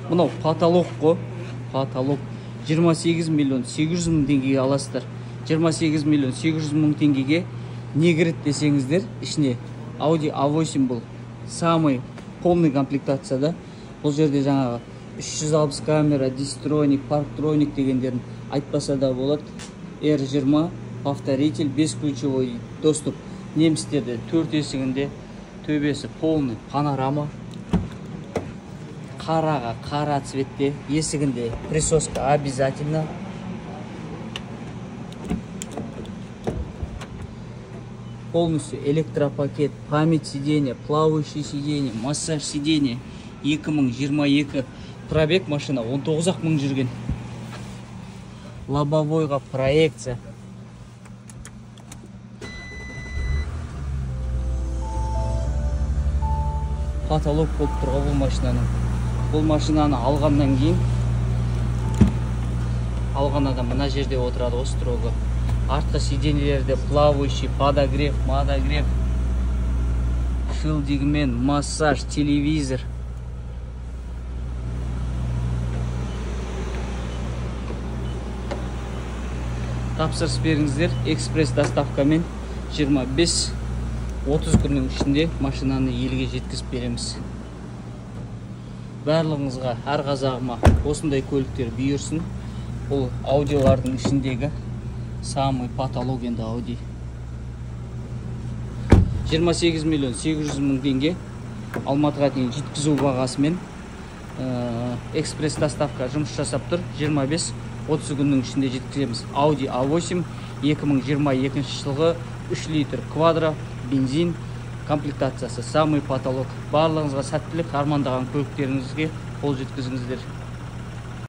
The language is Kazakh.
Мынау потолок қой. Потолок 28 миллион 800 мың теңгеге аласыздар. 28 миллион 800 мың теңгеге не кіреді десеңіздер, ішіне Audi A8 бұл самый полный комплектацияда. Бұл жерде жаңағы 360 камера, дистроник, парктроник дегендерін айтпаса да болады. R20 повторитель, бесключевой доступ. Немістерде 4 есігінде, төбесі полный панорама. Қараға қара цветте, есігінде присоска обязательно. Полностью электропакет, память сиденья, плавающий сиденье, массаж сиденья. 2022 пробег машина 19 мың жүрген. Лобовойға проекция. Потолок болып тұрға бұл машинаның. Бұл машинаны алғаннан кейін алған адам мына жерде отырады, осы тұрғы. Артқы сиденьелерде плавающий, подогрев, модогрев, филдигмен, массаж, телевизор. Тапсырыс беріңіздер, экспресс доставкамен 25-30 күннің ішінде машинаны елге жеткізіп береміз. Барлығыңызға, әр қазағыма осындай көліктер бұйырсын. Бұл аудиолардың ішіндегі самый потолок енді Audi. 28 миллион 800 мың теңге Алматыға дейін жеткізу бағасымен экспресс доставка жұмыс жасап тұр. 25-30 күннің ішінде жеткіземіз. Audi A8 2022 жылғы 3 литр квадро бензин комплектациясы, самый потолок. Барлығыңызға сәттілік, армандаған көліктеріңізге қол жеткізіңіздер.